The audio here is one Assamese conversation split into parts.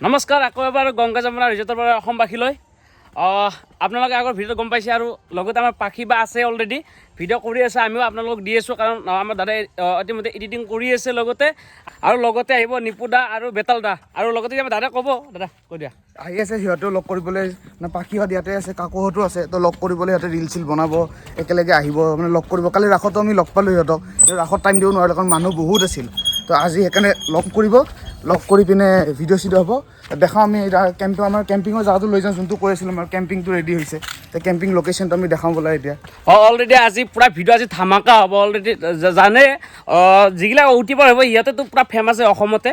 নমস্কাৰ আকৌ এবাৰ গংগা যমুনা ৰিজৰ্টৰ পৰা অসমবাসীলৈ আপোনালোকে আগৰ ভিডিঅ'ত গম পাইছে আৰু লগতে আমাৰ পাখি বা আছে অলৰেডি ভিডিঅ' কৰি আছে আমিও আপোনালোকক দি আছোঁ কাৰণ আমাৰ দাদাই ইতিমধ্যে এডিটিং কৰি আছে লগতে আহিব নিপুদা আৰু বেতালদা আৰু লগতে আমাৰ দাদা ক'ব দাদা কৈ দিয়া আহি আছে সিহঁতেও লগ কৰিবলৈ মানে পাখিহঁত ইয়াতে আছে কাকুহঁতো আছে তো লগ কৰিবলৈ সিহঁতে ৰিল চিল বনাব একেলগে আহিব মানে লগ কৰিব কালি ৰাসতো আমি লগ পালোঁ সিহঁতক ৰাসত টাইম দিব নোৱাৰিলোঁ কাৰণ মানুহ বহুত আছিল তো আজি সেইকাৰণে লগ কৰি পিনে ভিডিঅ' চিডিঅ' হ'ব দেখাওঁ আমি এতিয়া আমাৰ কেম্পিঙৰ জেগাটো লৈ যাওঁ যোনটো কৈ আছিলোঁ আমাৰ কেম্পিংটো ৰেডি হৈছে তো কেম্পিং লোকেশ্যনটো আমি দেখাওঁ বোলা এতিয়া অলৰেডি আজি পূৰা ভিডিঅ' আজি ধামাকা হ'ব অলৰেডি জানে যিবিলাক ইউটিউবাৰ হ'ব সিহঁতেতো পূৰা ফেমাছ হয় অসমতে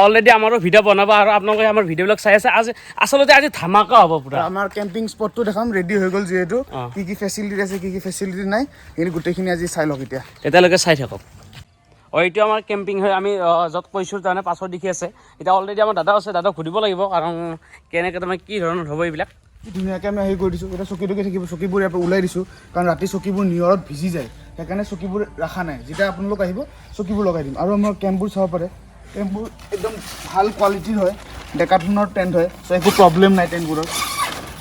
অলৰেডি আমাৰো ভিডিঅ' বনাব আৰু আপোনালোকে আমাৰ ভিডিঅ'বিলাক চাই আছে আচলতে আজি ধামাকা হ'ব পূৰা আমাৰ কেম্পিং স্পটটো দেখাম ৰেডি হৈ গ'ল যিহেতু কি ফেচিলিটি আছে কি ফেচিলিটি নাই সেইখিনি গোটেইখিনি আজি চাই লওক তেতিয়ালৈকে চাই থাকক এইটো আমাৰ কেম্পিং হয় আমি য'ত কৈছোঁ তাৰমানে পাছৰ দিশে আছে এতিয়া অলৰেডি আমাৰ দাদা আছে দাদাক সুধিব লাগিব কাৰণ কেনেকৈ তাৰমানে কি ধৰণৰ হ'ব এইবিলাক ধুনীয়াকৈ আমি হেৰি কৰি দিছোঁ এতিয়া চকীটোকে থাকিব চকীবোৰ ইয়াৰ পৰা ওলাই দিছোঁ কাৰণ ৰাতি চকীবোৰ নিয়ৰত ভিজি যায় সেইকাৰণে চকীবোৰ ৰখা নাই যেতিয়া আপোনালোক আহিব চকীবোৰ লগাই দিম আৰু আমাৰ কেম্পবোৰ চাব পাৰে কেম্পবোৰ একদম ভাল কোৱালিটিৰ হয় ডেকাথনৰ টেণ্ট হয় চ' একো প্ৰব্লেম নাই টেণ্টবোৰৰ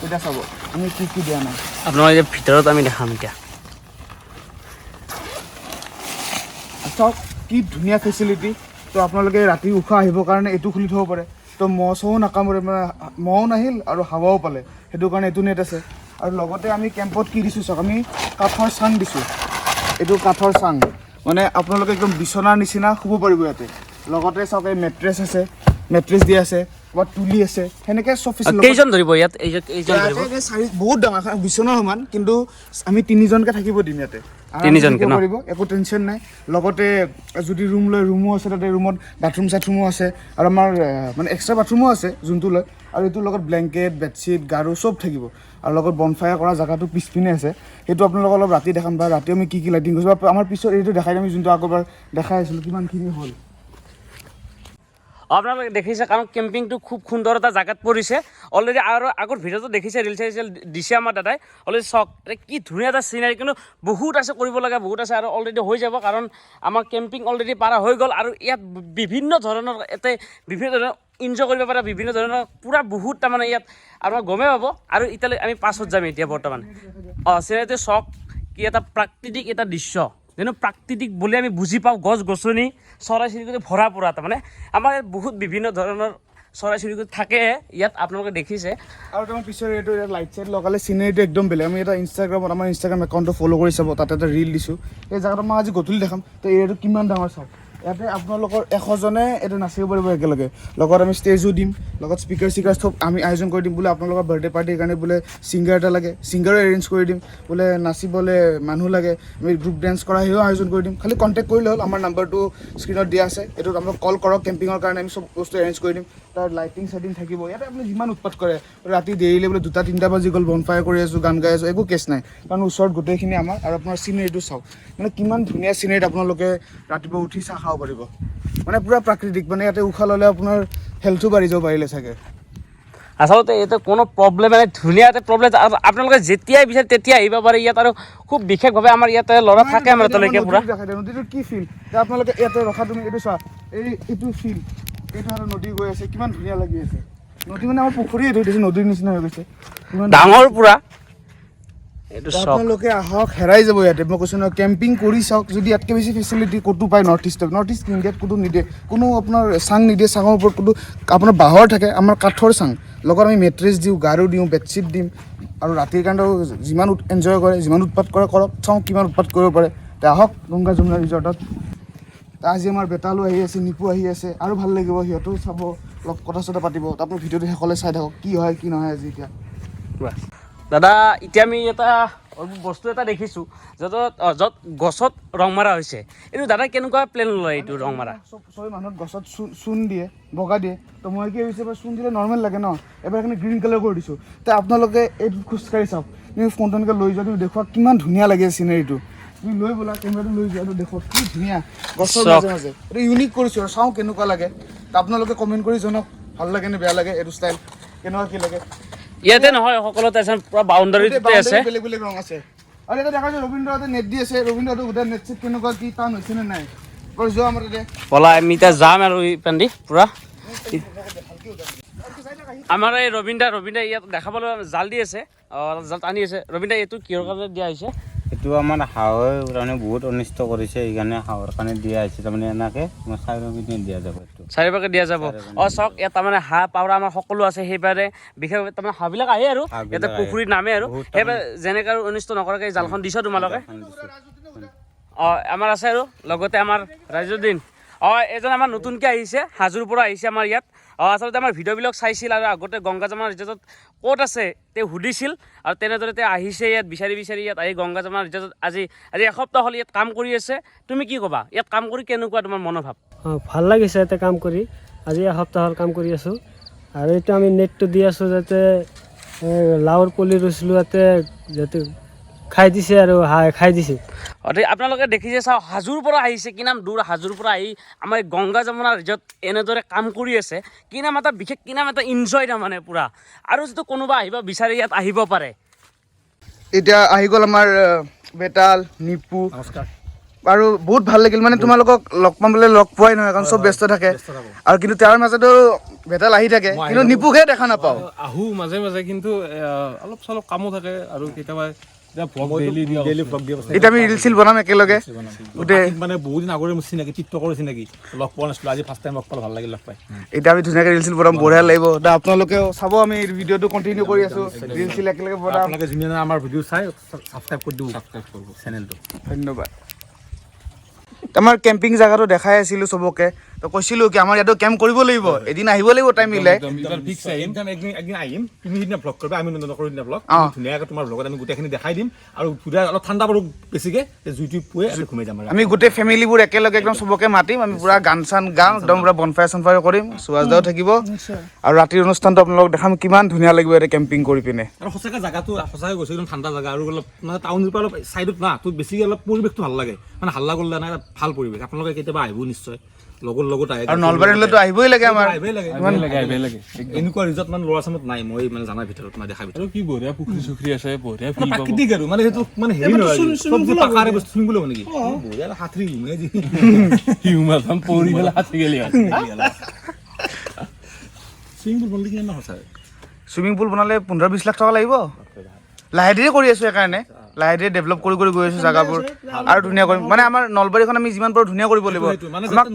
এতিয়া চাব আমি কি দিয়া নাই আপোনালোকে এতিয়া ভিতৰত আমি দেখাম এতিয়া চাওক কি ধুনীয়া ফেচিলিটি তো আপোনালোকে ৰাতি উশাহ আহিবৰ কাৰণে এইটো খুলি থ'ব পাৰে তো মহ চহো নাকামুৰে মানে মহো নাহিল আৰু হাৱাও পালে সেইটো কাৰণে এইটো নেট আছে আৰু লগতে আমি কেম্পত কি দিছোঁ চাওক আমি কাঠৰ চাং দিছোঁ এইটো কাঠৰ চাং মানে আপোনালোকে একদম বিচনাৰ নিচিনা শুব পাৰিব ইয়াতে লগতে চাওক এই মেট্ৰেছ দিয়া আছে ক'ৰবাত তুলি আছে সেনেকৈ চব কেইজন ধৰিব ইয়াত বহুত ডাঙৰ বিচনাৰ সমান কিন্তু আমি 3জনকৈ থাকিব দিম ইয়াতে তিনিজনকৈ পাৰিব একো টেনশ্যন নাই লগতে যদি ৰুম লয় ৰুমো আছে তাতে ৰুমত বাথৰুম চাথৰুমো আছে আৰু আমাৰ মানে এক্সট্ৰা বাথৰুমো আছে যোনটো লয় আৰু এইটোৰ লগত ব্লেংকেট বেডশ্বীট গাৰু চব থাকিব আৰু লগত বনফায়াৰ কৰা জেগাটো পিছপিনে আছে সেইটো আপোনালোকক অলপ ৰাতি দেখাম বা ৰাতি আমি কি লাইটিং কৰিছোঁ বা আমাৰ পিছত এইটো দেখাই দিম যোনটো আগৰবাৰ দেখাই আছিলোঁ কিমানখিনি হ'ল আপোনালোকে দেখিছে কাৰণ কেম্পিংটো খুব সুন্দৰ এটা জেগাত পৰিছে অলৰেডি আৰু আগৰ ভিডিঅ'টো দেখিছে ৰিল চাইছিল দিছে আমাৰ দাদাই অলৰেডি চাওক কি ধুনীয়া এটা চিনাৰী কিন্তু বহুত আছে কৰিব লগা বহুত আছে আৰু অলৰেডি হৈ যাব কাৰণ আমাৰ কেম্পিং অলৰেডি পাৰা হৈ গ'ল আৰু ইয়াত বিভিন্ন ধৰণৰ এনজয় কৰিব পাৰে বিভিন্ন ধৰণৰ পূৰা বহুত তাৰমানে ইয়াত আমাৰ গমেই পাব আৰু এতিয়ালৈ আমি পাছত যাম এতিয়া বৰ্তমান চিনাৰীটো চাওক কি এটা প্ৰাকৃতিক এটা দৃশ্য যেনে প্ৰাকৃতিক বুলি আমি বুজি পাওঁ গছ গছনি চৰাই চিৰিকটি ভৰা পৰা তাৰমানে আমাৰ ইয়াত বহুত বিভিন্ন ধৰণৰ চৰাই চিৰিকটি থাকে ইয়াত আপোনালোকে দেখিছে আৰু তোমাৰ পিছৰ এইটো লাইট চাইট লগালে চিনেৰীটো একদম বেলেগ আমি এটা আমাৰ ইনষ্টাগ্ৰাম একাউণ্টটো ফ'ল' কৰি চাব তাতে এটা ৰিল দিছোঁ এই জেগাটো মই আজি গধূলি দেখাম তো এইটো কিমান ডাঙৰ চাওক ইয়াতে আপোনালোকৰ 100জনে এইটো নাচিব পাৰিব একেলগে লগত আমি ষ্টেজো দিম লগত স্পীকাৰ চব আমি আয়োজন কৰি দিম বোলে আপোনালোকৰ বাৰ্থডে পাৰ্টিৰ কাৰণে বোলে ছিংগাৰ এটা লাগে ছিংগাৰো এৰেঞ্জ কৰি দিম বোলে নাচিবলৈ মানুহ লাগে আমি গ্ৰুপ ডেন্স কৰা সেইও আয়োজন কৰি দিম খালি কণ্টেক্ট কৰিলে হ'ল আমাৰ নাম্বাৰটো স্ক্ৰীণত দিয়া আছে এইটোত আপোনালোক কল কৰক কেম্পিঙৰ কাৰণে আমি চব বস্তু এৰেঞ্জ কৰি দিম তাৰ লাইটিং চাইটিং থাকিব ইয়াতে আপুনি যিমান উৎপাত কৰে ৰাতি দেৰিলে বোলে 2-3 বাজি গ'ল বনফায়াৰ কৰি আছোঁ গান গাই আছোঁ একো কেছ নাই কাৰণ ওচৰত গোটেইখিনি আমাৰ আৰু আপোনাৰ চিনেৰীটো চাওক মানে কিমান ধুনীয়া চিনেৰীত আপোনালোকে ৰাতিপুৱা উঠি চাহ খাব পাৰিব মানে পূৰা প্ৰাকৃতিক মানে ইয়াতে উশাহ ল'লে আপোনাৰ হেল্থো বাঢ়ি যাব পাৰিলে চাগে আচলতে ইয়াতে কোনো প্ৰব্লেম নাই ধুনীয়া এটা প্ৰব্লেম আপোনালোকে যেতিয়াই বিচাৰে তেতিয়া আহিব পাৰে ইয়াত আৰু খুব বিশেষভাৱে আমাৰ ইয়াতে ল'ৰা থাকে আমাৰ এতিয়ালৈকে পূৰা নদীটো কি ফিল আপোনালোকে ইয়াতে ৰখা তুমি এইটো চোৱা এইটো ফিল এইটো আৰু নদী গৈ আছে কিমান ধুনীয়া লাগি আছে নদী মানে আমাৰ পুখুৰীয়ে ধৰি দিছে নদীৰ নিচিনা হৈ গৈছে ডাঙৰ পূৰা আপোনালোকে আহক হেৰাই যাব ইয়াতে মই কৈছোঁ নহয় কেম্পিং কৰি চাওক যদি ইয়াতকৈ বেছি ফেচিলিটি ক'তো পায় নৰ্থ ইষ্ট ইণ্ডিয়াত ক'তো নিদিয়ে কোনো আপোনাৰ চাং নিদিয়ে চাঙৰ ওপৰত ক'তো আপোনাৰ বাঁহৰ থাকে আমাৰ কাঠৰ চাং লগত আমি মেট্ৰেছ দিওঁ গাৰু দিওঁ বেডশ্বীট দিম আৰু ৰাতিৰ কাৰণেও যিমান এনজয় কৰে যিমান উৎপাত কৰে কৰক চাওঁ কিমান উৎপাত কৰিব পাৰে তে আহক গংগা যমুনা ৰিজৰ্টত আজি আমাৰ বেতালো আহি আছে নিপু আহি আছে আৰু ভাল লাগিব সিহঁতেও চাব অলপ কথা চথা পাতিব আপুনি ভিডিঅ'টো শেষলৈ চাই থাকক কি হয় কি নহয় আজি এতিয়া দাদা এতিয়া আমি এটা বস্তু এটা দেখিছোঁ য'ত গছত ৰং মাৰা হৈছে এইটো দাদা কেনেকুৱা প্লেন লয় এইটো ৰং মাৰা চবেই মানুহত গছত চূণ দিয়ে বগা দিয়ে তো মই কি ভাবিছোঁ এবাৰ চূণ দিলে নৰ্মেল লাগে ন এবাৰ সেইকাৰণে গ্ৰীণ কালাৰ কৰি দিছোঁ তো আপোনালোকে এইটো খোজকাঢ়ি চাওক তুমি ফোনটো এনেকৈ লৈ যোৱা তুমি দেখুৱা কিমান ধুনীয়া লাগে চিনেৰীটো তুমি লৈ বোলা কেমেৰাটো লৈ যোৱাটো দেখুৱা কি ধুনীয়া গছৰ মাজে মাজে এইটো ইউনিক কৰিছোঁ আৰু চাওঁ কেনেকুৱা লাগে তো আপোনালোকে কমেণ্ট কৰি জনাওক ভাল লাগে নে বেয়া লাগে এইটো ষ্টাইল কেনেকুৱা কি লাগে ইয়াতে নহয় সকলোতে পুৰা বাউণ্ডাৰীতে আছে বেলেগ বেলেগ ৰং আছে আৰু এটা দেখা যায় ৰবীন্দ্ৰহঁতে নেট দি আছে ৰবীন্দ্ৰহঁতে গোটেই নেট চেট কেনেকুৱা কি টান হৈছে নে নাই যোৱা আমাৰ তাতে পলা আমি এতিয়া যাম আৰু পেন্দি পুৰা আমাৰ এই ৰবীন দা ইয়াত দেখাবলৈ জাল দি আছে জাল টানি আছে ৰবীন দা এইটো কিহৰ কাৰণে দিয়া হৈছে এইটো আমাৰ হাঁহে তাৰমানে বহুত অনিষ্ট কৰিছে সেইকাৰণে হাঁহৰ কাৰণে দিয়া হৈছে তাৰমানে এনেকৈ আমাৰ চাৰিওপিনে দিয়া যাব এইটো চাৰিওপাকে দিয়া যাব চাওক ইয়াত তাৰমানে হাঁহ পাউৰা আমাৰ সকলো আছে সেইবাৰে বিশেষভাৱে তাৰমানে হাঁহবিলাক আহে আৰু ইয়াতে পুখুৰীত নামে আৰু সেইবাৰে যেনেকৈ আৰু অনিষ্ট নকৰাকৈ জালখন দিছ তোমালোকে আমাৰ আছে আৰু লগতে আমাৰ ৰাইজুদ্দিন এজন আমাৰ নতুনকৈ আহিছে হাজোৰ পৰা আহিছে আমাৰ ইয়াত আচলতে আমাৰ ভিডিঅ'বিলাক চাইছিল আৰু আগতে গংগা যমুনা ৰিজৰ্টত ক'ত আছে তেওঁ সুধিছিল আৰু তেনেদৰে তেওঁ আহিছে ইয়াত বিচাৰি ইয়াত আহি গংগা যমুনা ৰিজৰ্টত আজি এসপ্তাহ হ'ল ইয়াত কাম কৰি আছে তুমি কি ক'বা ইয়াত কাম কৰি কেনেকুৱা তোমাৰ মনোভাৱ ভাল লাগিছে ইয়াতে কাম কৰি আজি এসপ্তাহ হ'ল কাম কৰি আছোঁ আৰু এইটো আমি নেটটো দি আছোঁ যাতে লাওৰ পুলি ৰুইছিলোঁ যাতে খাই দিছে আৰু হাঁহে খাই দিছে আপোনালোকে দেখিছে চাওক হাজোৰ পৰা আহিছে কি নাম দূৰ হাজোৰ পৰা আহি আমাৰ গংগা যমুনা ৰিজৰ্ট এনেদৰে কাম কৰি আছে কি নাম এটা বিশেষ কি নাম এটা ইনজয় তাৰমানে পূৰা আৰু যিটো কোনোবা আহিব বিচাৰি ইয়াত আহিব পাৰে এতিয়া আহি গ'ল আমাৰ বেতাল নিপু নমস্কাৰ আৰু বহুত ভাল লাগিল মানে তোমালোকক লগ পাম বুলি লগ পোৱাই নহয় কাৰণ চব ব্যস্ত থাকে আৰু কিন্তু তাৰ মাজতো বেতাল আহি থাকে কিন্তু নিপুকহে দেখা নাপাওঁ আহোঁ মাজে কিন্তু অলপ চলপ কামো থাকে আৰু কেতিয়াবা এতিয়া আমি ৰিল চিল বনাম একেলগে গোটেই মানে বহুত দিন আগৰে মোৰ চিনাকি টিকটকৰ চিনাকি লগ পোৱা নাছিলোঁ আজি ফাৰ্ষ্ট টাইম লগ পালে ভাল লাগিল লগ পাই এতিয়া আমি ধুনীয়াকৈ ৰিল চিল বনাম বঢ়িয়া লাগিব আপোনালোকেও চাব আমি ভিডিঅ'টো কণ্টিনিউ কৰি আছোঁ ৰিল চিল একেলগে বনাম আপোনালোকে যোনে আমাৰ ভিডিঅ' চাই ছাবস্ক্ৰাইব কৰি দিব চেনেলটো ধন্যবাদ আমাৰ কেম্পিং জেগাটো দেখাই আছিলোঁ চবকে তো কৈছিলোঁ কি আমাৰ ইয়াতো কেম্প কৰিব লাগিব এদিন আহিব লাগিব টাইম মিলাই একদিন আহিম তুমি সিদিনা ভ্লগ কৰিবা আমি নকৰোঁ সিদিনা ভ্লগ ধুনীয়াকৈ তোমাৰ ভ্লগত আমি গোটেইখিনি দেখাই দিম আৰু পুৰা অলপ ঠাণ্ডা পৰোঁ বেছিকৈ জুইটো পুৱে আমি ঘুমাই যাম আমি গোটেই ফেমিলিবোৰ একেলগে একদম চবকে মাতিম আমি পুৰা গান চান গাম একদম পুৰা বনফায়াৰ চনফায়াৰ কৰিম সুৱাজদাও থাকিব আৰু ৰাতিৰ অনুষ্ঠানটো আপোনালোকক দেখাম কিমান ধুনীয়া লাগিব ইয়াতে কেম্পিং কৰি পিনে আৰু সঁচাকৈ জেগাটো সঁচাকৈ গৈছে একদম ঠাণ্ডা জেগা আৰু অলপ মানে টাউনৰ পৰা অলপ ছাইডত না তো বেছিকৈ অলপ পৰিৱেশটো ভাল লাগে মানে হাল্লা গল্লা নাই ভাল পৰিৱেশ আপোনালোকে কেতিয়াবা আহিব নিশ্চয় লগত আহে আৰু নলবাৰীলৈতো আহিবই লাগে আমাৰ এনেকুৱা ৰিজৰ্ট মানে ল'ৰা ছোৱালীত নাই মই মানে জানাৰ ভিতৰত মই দেখা ভিতৰত কি বঢ়িয়া পুখুৰী চুখুৰী আছে বঢ়িয়া প্ৰাকৃতিক আৰু মানে সেইটো মানে হেৰি নহয় চব্জি পাকাৰে বস্তু চুইমিং পুল হ'ব নেকি বঢ়িয়া হাতৰি হিউমাথাম পৰি পেলাই হাতি গেলি চুইমিং পুল বনালে কিমান সঁচাই চুইমিং পুল বনালে 15-20 লাখ টকা লাগিব লাহে ধীৰে কৰি আছোঁ সেইকাৰণে লাহে ধীৰে ডেভেলপ কৰি গৈ আছোঁ জেগাবোৰ আৰু ধুনীয়া কৰিম মানে আমাৰ নলবাৰীখন আমি যিমান পাৰোঁ ধুনীয়া কৰিব লাগিব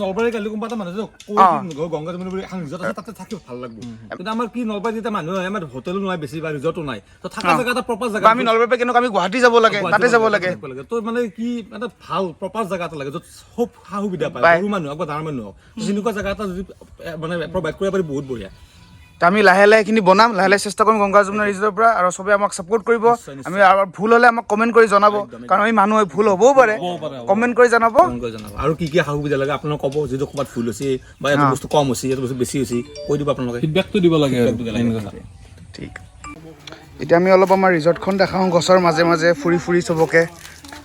নলবাৰী কালি কোনোবা এটা মানুহ গংগা যমুনা বুলি এখন ৰিজৰ্ট আছে তাতে থাকি ভাল লাগিব কিন্তু আমাৰ কি নলবাৰীত যেতিয়া মানুহ আহে আমাৰ হোটেলো নাই বেছি বা ৰিজৰ্টো নাই তো থকা জেগা এটা প্ৰপাৰ জেগা আমি নলবাৰীৰ পৰা কেনেকুৱা আমি গুৱাহাটী যাব লাগে তাতে যাব লাগে তো মানে কি এটা ভাল প্ৰপাৰ জেগা এটা লাগে য'ত সব সা সুবিধা পায় সৰু মানুহ হওক বা ডাঙৰ মানুহ হওক তেনেকুৱা জেগা এটা যদি মানে প্ৰভাইড কৰিব পাৰি বহুত বঢ়িয়া আমি লাহে লাহে এইখিনি বনাম লাহে লাহে চেষ্টা কৰিম গংগা যমুনা ৰিজৰ্টৰ পৰা আৰু চবে আমাক ছাপোৰ্ট কৰিব আমি ভুল হ'লে আমাক কমেণ্ট কৰি জনাব কাৰণ আমি মানুহ ভুল হ'বও পাৰে কমেণ্ট কৰি জনাব আৰু কি সা সুবিধা লাগে আপোনালোকে ক'ব যিটো ক'ৰবাত ভুল হৈছে বা এইটো বস্তু কম হৈছে এইটো বস্তু বেছি হৈছে কৈ দিব আপোনালোকে ফিডবেকটো দিব লাগে ঠিক এতিয়া আমি অলপ আমাৰ ৰিজৰ্টখন দেখাওঁ গছৰ মাজে মাজে ফুৰি চবকে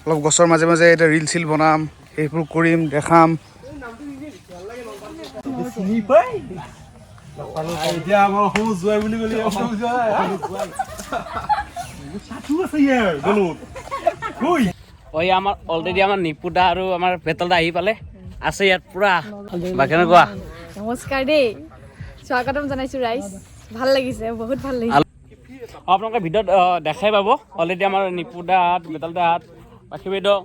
অলপ গছৰ মাজে মাজে এতিয়া ৰিল চিল বনাম সেইবোৰ কৰিম দেখাম এতিয়া আমাৰ অসম যোৱাই বুলি ক'লে আমাৰ অলৰেডি আমাৰ নিপুদা আৰু আমাৰ বেতলদা আহি পালে আছে ইয়াত পুৰা বা কেনেকুৱা নমস্কাৰ দেই স্বাগতম জনাইছোঁ ৰাইজ ভাল লাগিছে বহুত ভাল লাগিছে আপোনালোকে ভিডিঅ'ত দেখাই পাব অলৰেডি আমাৰ নিপুদাহঁত বেতলদাহঁত বাকী বাইদেউ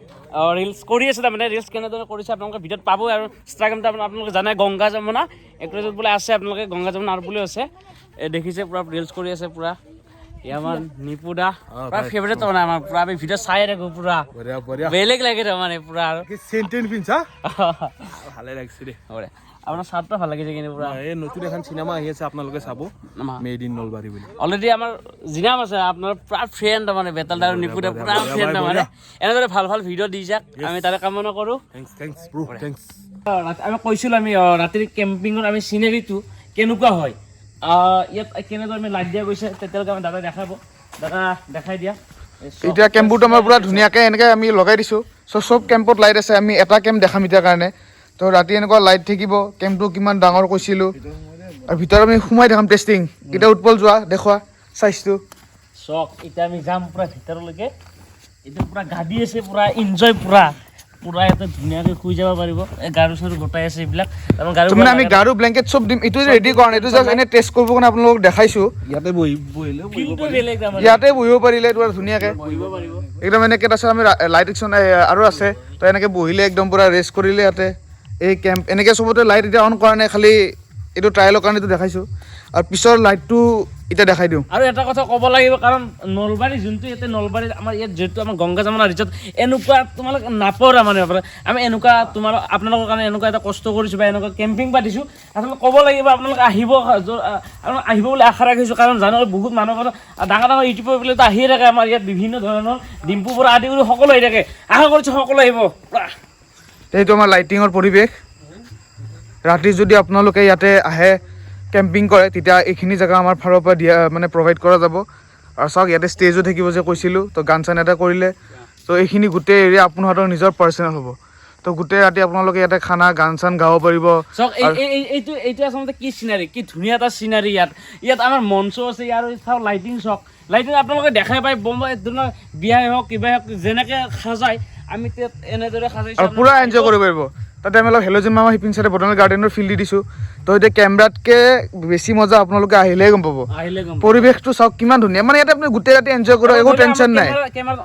ৰিলচ কৰি আছে তাৰমানে ৰিলচ কেনেদৰে কৰিছে আপোনালোকে ভিডিঅ'ত পাবই আৰু ইনষ্টাগ্ৰামটো আপোনালোকে জানে গংগা যমুনা একোজত বোলে আছে আপোনালোকে গংগা যমুনা আৰু বুলিও আছে দেখিছে পুৰা ৰিলচ কৰি আছে পুৰা এই আমাৰ নিপুদা পুৰা ফেভৰেট তাৰমানে আমাৰ পুৰা আমি ভিডিঅ' চাই থাকোঁ পুৰা বেলেগ লাগে তাৰমানে পুৰা আৰু ভালে লাগিছে দেই আপোনাৰ চাৰ্টটো ভাল লাগিছে কিন্তু পুৰা এই নতুন এখন চিনেমা আহি আছে আপোনালোকে চাব মেড ইন নলবাৰী বুলি অলৰেডি আমাৰ জিনাম আছে আপোনাৰ পুৰা ফ্ৰেণ্ড তাৰমানে বেতালদা আৰু নিপুদা পুৰা ফ্ৰেণ্ড তাৰমানে এনেদৰে ভাল ভাল ভিডিঅ' দি যাক আমি তাৰে কামনা কৰোঁ আমি কৈছিলোঁ আমি ৰাতিৰ কেম্পিঙত আমি চিনেৰীটো কেনেকুৱা হয় ইয়াত কেনেদৰে আমি লাইট দিয়া গৈছে তেতিয়ালৈকে আমি দাদা দেখাব দাদা দেখাই দিয়া এতিয়া কেম্পবোৰটো আমাৰ পুৰা ধুনীয়াকৈ এনেকৈ আমি লগাই দিছোঁ চব কেম্পত লাইট আছে আমি এটা কেম্প দেখাম এতিয়া কাৰণে তো ৰাতি এনেকুৱা লাইট থাকিব কেম্পটো কিমান ডাঙৰ কৈছিলোঁ আৰু ভিতৰত আমি সোমাই দেখাম টেষ্টিং কেতিয়া উৎপল যোৱা দেখুৱা চাইজটো চক এতিয়া আমি যাম পুৰা ভিতৰলৈকে এতিয়া পুৰা গাড়ী আছে পুৰা এনজয় পুৰা পুৰা ইয়াতে ধুনীয়াকৈ শুই যাব পাৰিব এই গাৰু চাৰু গোটাই আছে এইবিলাক তাৰমানে গাৰু মানে আমি গাৰু ব্লেংকেট চব দিম এইটো ৰেডি কৰা নাই এইটো জাষ্ট এনে টেষ্ট কৰিব কাৰণে আপোনালোকক দেখাইছোঁ ইয়াতে বহিলেও ফিলটো বেলেগ তাৰমানে ইয়াতে বহিব পাৰিলে এইটো আৰু ধুনীয়াকৈ বহিব পাৰিব একদম এনেকৈ তাৰপিছত আমি লাইট একশ্যন আৰু আছে তো এনেকৈ বহিলে একদম পূৰা ৰেষ্ট কৰিলে ইয়াতে এই কেম্প এনেকৈ চবতে লাইট এতিয়া অন কৰা নাই খালি এইটো ট্ৰায়েলৰ কাৰণে এইটো দেখাইছোঁ আৰু পিছৰ লাইটটো এতিয়া দেখাই দিওঁ আৰু এটা কথা ক'ব লাগিব কাৰণ নলবাৰী যোনটো ইয়াতে নলবাৰীত আমাৰ ইয়াত যিহেতু আমাৰ গংগা যমুনা ৰিজৰ্ট এনেকুৱা তোমালোকে নাপৰা মানে আমি এনেকুৱা আপোনালোকৰ কাৰণে এনেকুৱা এটা কষ্ট কৰিছোঁ বা এনেকুৱা কেম্পিং পাতিছোঁ আচলতে ক'ব লাগিব আপোনালোকে আহিব বুলি আশা ৰাখিছোঁ কাৰণ জানো বহুত মানুহ ডাঙৰ ডাঙৰ ইউটিউবৰ বিলাকতো আহিয়ে থাকে আমাৰ ইয়াত বিভিন্ন ধৰণৰ ডিম্পুৰ পৰা আদি কৰি সকলো আহি থাকে আশা কৰিছোঁ সকলো আহিব এইটো আমাৰ লাইটিঙৰ পৰিৱেশ ৰাতি যদি আপোনালোকে ইয়াতে আহে কেম্পিং কৰে তেতিয়া এইখিনি জেগা আমাৰ ফালৰ পৰা দিয়া মানে প্ৰভাইড কৰা যাব আৰু চাওক ইয়াতে ষ্টেজো থাকিব যে কৈছিলোঁ তো গান চান এটা কৰিলে তো এইখিনি গোটেই এৰিয়া আপোনালোকৰ নিজৰ পাৰ্চনেল হ'ব তো গোটেই ৰাতি আপোনালোকে ইয়াতে খানা গান চান গাব পাৰিব চাওক এইটো আচলতে কি চিনাৰী কি ধুনীয়া এটা চিনাৰী ইয়াত আমাৰ মঞ্চ আছে ইয়াৰ চাওক লাইটিং চাওক লাইটিং আপোনালোকে দেখাই পায় বম্বাই বিয়াই হওক কিবাই হওক যেনেকৈ সাজায় আমি তাত এনেদৰে সাজাইছোঁ আৰু পূৰা এনজয় কৰিব পাৰিব তাতে আমি অলপ হেল'জিন মামা শিপিং চাইডে বটানিকেল গাৰ্ডেনৰ ফিল্ড দি দিছোঁ তো এতিয়া কেমেৰাতকৈ বেছি মজা আপোনালোকে আহিলেহে গম পাব আহিলে গম পৰিৱেশটো চাওক কিমান ধুনীয়া মানে ইয়াতে আপুনি গোটেই ৰাতি এনজয় কৰিব একো টেনশ্যন নাই কেমেৰা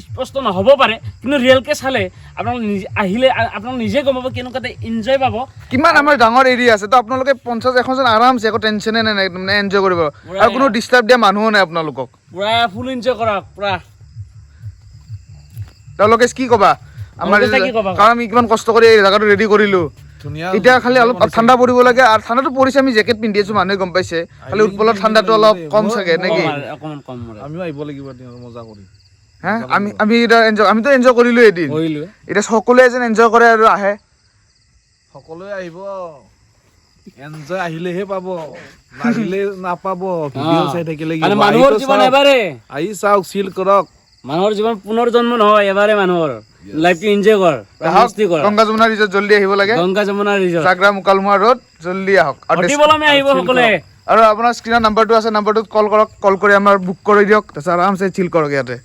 স্পষ্ট নহ'ব পাৰে কিন্তু ৰিয়েলকৈ চালে আপোনালোকে আহিলে আপোনালোকে নিজে গম পাব কেনেকুৱা এটা এনজয় পাব কিমান আমাৰ ডাঙৰ এৰিয়া আছে তো আপোনালোকে 50-100জন আৰামছে একো টেনশ্যনে নাই মানে এনজয় কৰিব আৰু কোনো ডিষ্টাৰ্ব দিয়া মানুহো নাই আপোনালোকক পূৰা ফুল এনজয় কৰক পূৰা তেওঁলোকে কি ক'বা আমাৰ কাৰণ আমি কিমান কষ্ট কৰি এই জেগাটো ৰেডি কৰিলোঁ এতিয়া খালি অলপ ঠাণ্ডা পৰিব লাগে আৰু ঠাণ্ডাটো পৰিছে আমি জেকেট পিন্ধি আছোঁ মানুহে গম পাইছে খালি উৎপলত ঠাণ্ডাটো অলপ কম চাগে নেকি অকণমান কম আমিও আহিব লাগিব মজা কৰি হা আমি এতিয়া আমিতো এনজয় কৰিলোঁ এদিন কৰিলোঁ এতিয়া সকলোৱে যেন এনজয় কৰে আৰু আহে সকলোৱে আহিব এনজয় আহিলেহে পাব নাহিলে নাপাব ভিডিঅ' চাই থাকিলে কি মানে হ'ব? মানুহৰ আহিতো জীৱন চাওক। এবাৰে আহি চাওক চিল কৰক মানুহৰ জীৱন পুনৰ জন্ম নহয় এবাৰে মানুহৰ লাইফটো এনজয় কৰ মস্তি কৰ গংগা যমুনা ৰিজৰ্ট জল্দি আহিব লাগে গংগা যমুনা ৰিজৰ্ট জাগ্ৰা মুকালমুৱা ৰোড জল্দি আহক আৰু অতি পলমে আহিব সকলোৱে আৰু আপোনাৰ স্ক্ৰীনৰ নাম্বাৰটো আছে নাম্বাৰটোত কল কৰক কল কৰি আমাৰ বুক কৰি দিয়ক তাৰপিছত আৰামছে চিল কৰক ইয়াতে